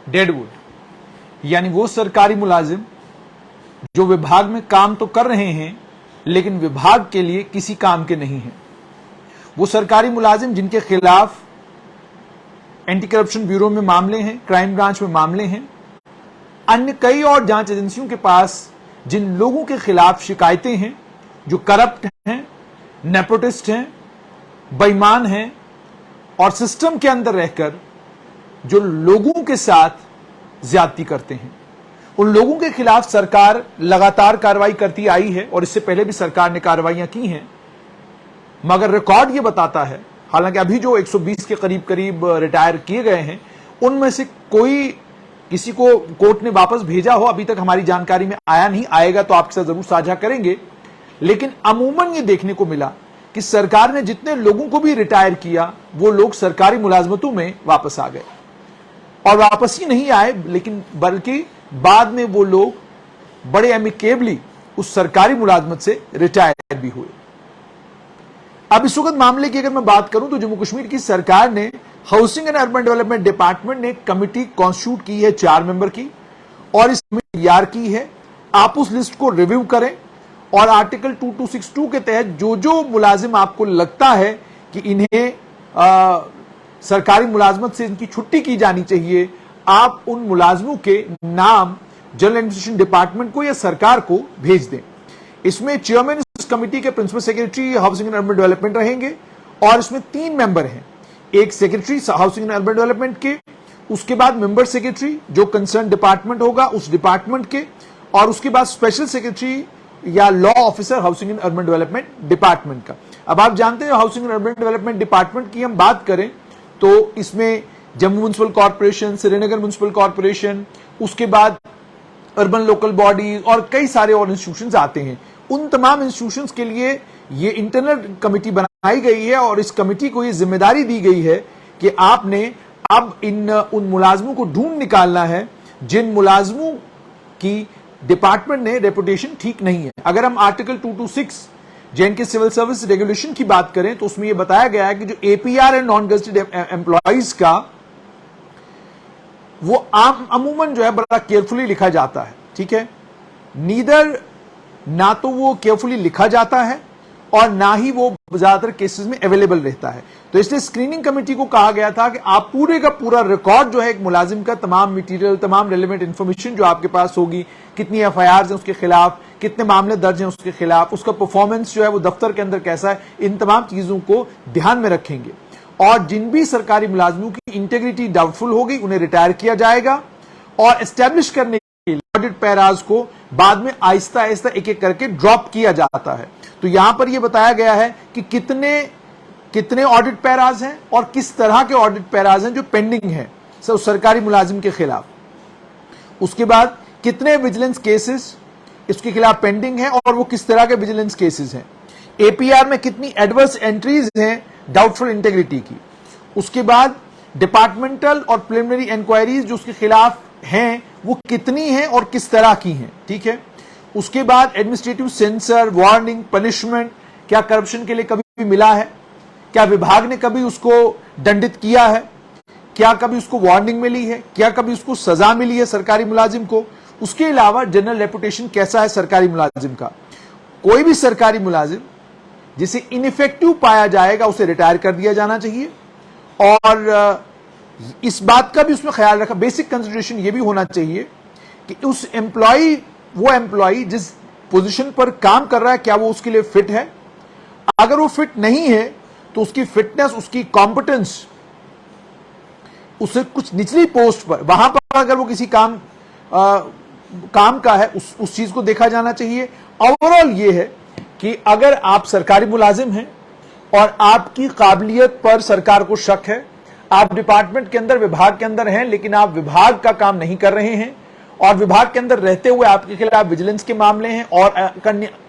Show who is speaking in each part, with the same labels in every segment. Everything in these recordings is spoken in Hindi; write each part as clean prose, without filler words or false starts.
Speaker 1: डेडवुड, यानी वो सरकारी मुलाजिम जो विभाग में काम तो कर रहे हैं लेकिन विभाग के लिए किसी काम के नहीं हैं। वो सरकारी मुलाजिम जिनके खिलाफ एंटी करप्शन ब्यूरो में मामले हैं, क्राइम ब्रांच में मामले हैं, अन्य कई और जांच एजेंसियों के पास जिन लोगों के खिलाफ शिकायतें हैं, जो करप्ट हैं, नेपोटिस्ट हैं, बेईमान हैं और सिस्टम के अंदर रहकर जो लोगों के साथ ज्यादती करते हैं, उन लोगों के खिलाफ सरकार लगातार कार्रवाई करती आई है और इससे पहले भी सरकार ने कार्रवाइयां की हैं। मगर रिकॉर्ड यह बताता है, हालांकि अभी जो 120 के करीब रिटायर किए गए हैं उनमें से कोई किसी को कोर्ट ने वापस भेजा हो अभी तक हमारी जानकारी में आया नहीं, आएगा तो आपके साथ जरूर साझा करेंगे। लेकिन अमूमन ये देखने को मिला कि सरकार ने जितने लोगों को भी रिटायर किया वो लोग सरकारी मुलाजमतों में वापस आ गए, और वापस ही नहीं आए लेकिन बल्कि बाद में वो लोग बड़े एमिकेबली उस सरकारी मुलाजमत से रिटायर भी हुए। अब इस वक्त मामले की अगर मैं बात करूं तो जम्मू कश्मीर की सरकार ने housing and urban development department ने एक कमेटी कॉन्स्टिट्यूट की है 4 मेंबर की, और इस कमेटी तैयार की है। आप उस लिस्ट को रिव्यू करें और आर्टिकल 2262 के तहत जो जो मुलाजिम आपको लगता है कि इन्हें सरकारी मुलाजमत से इनकी छुट्टी की जानी चाहिए, आप उन मुलाजिमों के नाम जनरल एडमिनिस्ट्रेशन डिपार्टमेंट को या सरकार को भेज दें। इसमें चेयरमैन इस कमेटी के principal secretary housing and urban development रहेंगे, और इसमें 3 मेंबर हैं, एक secretary housing and urban development के, उसके बाद मेंबर सेक्रेटरी जो कंसर्न डिपार्टमेंट होगा उस डिपार्टमेंट के, और उसके बाद स्पेशल सेक्रेटरी या law officer housing and urban development department का। अब आप जानते हैं housing and urban development department की हम बात करें तो इसमें Jammu municipal corporation, Srinagar municipal corporation, उसके बाद अर्बन लोकल बॉडी और कई सारे और इंस्टीट्यूशंस आते हैं। उन तमाम इंस्टीट्यूशंस के लिए ये इंटरनल कमेटी बनाई गई है और इस कमेटी को ये जिम्मेदारी दी गई है कि आपने अब उन मुलाजमों को ढूंढ निकालना है जिन मुलाजमों की डिपार्टमेंट ने रेपुटेशन ठीक नहीं है। अगर हम article 226 JNK civil service regulation की बात करें तो उसमें यह बताया गया है कि जो एपीआर है नॉन गजेटेड एम्प्लॉइज का, वो अमूमन जो है बड़ा केयरफुली लिखा जाता है। ठीक है, नीदर ना तो वो केयरफुली लिखा जाता है और ना ही वो ज्यादातर केसेस में अवेलेबल रहता है। तो इसलिए स्क्रीनिंग कमेटी को कहा गया था कि आप पूरे का पूरा रिकॉर्ड जो है एक मुलाजिम का, तमाम मटेरियल, तमाम रेलेवेंट इंफॉर्मेशन जो आपके पास होगी, कितनी एफआईआर हैं उसके खिलाफ, कितने मामले दर्ज हैं उसके खिलाफ, उसका परफॉर्मेंस जो है वो दफ्तर के अंदर कैसा है, इन तमाम चीजों को ध्यान में रखेंगे। और जिन भी सरकारी मुलाजिमों की इंटेग्रिटी डाउटफुल होगी उन्हें रिटायर किया जाएगा, और एस्टेब्लिश करने के लिए ऑडिट पैराज को बाद में आहिस्ता आहिस्ता एक एक करके ड्रॉप किया जाता है। तो यहां पर यह बताया गया है कि कितने ऑडिट पैराज हैं और किस तरह के ऑडिट पैराज हैं जो पेंडिंग हैं सरकारी मुलाजिम के खिलाफ। उसके बाद कितने विजिलेंस केसेस इसके खिलाफ पेंडिंग हैं और वो किस तरह के विजिलेंस केसेस हैं। एपीआर में कितनी एडवर्स एंट्रीज हैं डाउटफुल इंटेग्रिटी की। उसके बाद डिपार्टमेंटल और प्रिलिमिनरी इंक्वायरीज जो उसके खिलाफ हैं वो कितनी हैं और किस तरह की हैं। ठीक है, उसके बाद एडमिनिस्ट्रेटिव सेंसर, वार्निंग, पनिशमेंट, क्या करप्शन के लिए कभी भी मिला है, क्या विभाग ने कभी उसको दंडित किया है, क्या कभी उसको वार्निंग मिली है, क्या कभी उसको सजा मिली है सरकारी मुलाजिम को। उसके अलावा जनरल रेपुटेशन कैसा है सरकारी मुलाजिम का। कोई भी सरकारी मुलाजिम जिसे इनइफेक्टिव पाया जाएगा उसे रिटायर कर दिया जाना चाहिए, और इस बात का भी उसमें ख्याल रखा, बेसिक कंसिडरेशन यह भी होना चाहिए कि उस वो एम्प्लॉय जिस पोजीशन पर काम कर रहा है क्या वो उसके लिए फिट है। अगर वो फिट नहीं है तो उसकी फिटनेस, उसकी कॉम्पिटेंस, उसे कुछ निचली पोस्ट पर, वहां पर अगर वो किसी काम का है उस चीज को देखा जाना चाहिए। ओवरऑल ये है कि अगर आप सरकारी मुलाजिम हैं और आपकी काबिलियत पर सरकार को शक है, आप डिपार्टमेंट के अंदर, विभाग के अंदर हैं लेकिन आप विभाग का काम नहीं कर रहे हैं, और विभाग के अंदर रहते हुए आपके खिलाफ विजिलेंस के मामले हैं और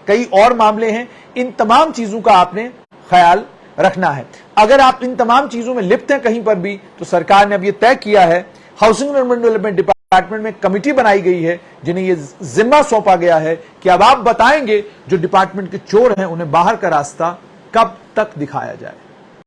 Speaker 1: कई और मामले हैं, इन तमाम चीजों का आपने ख्याल रखना है। अगर आप इन तमाम चीजों में लिप्त हैं कहीं पर भी, तो सरकार ने अब यह तय किया है, housing and urban development department में कमेटी बनाई गई है जिन्हें यह जिम्मा सौंपा गया है कि अब आप बताएंगे जो डिपार्टमेंट के चोर हैं उन्हें बाहर का रास्ता कब तक दिखाया जाए।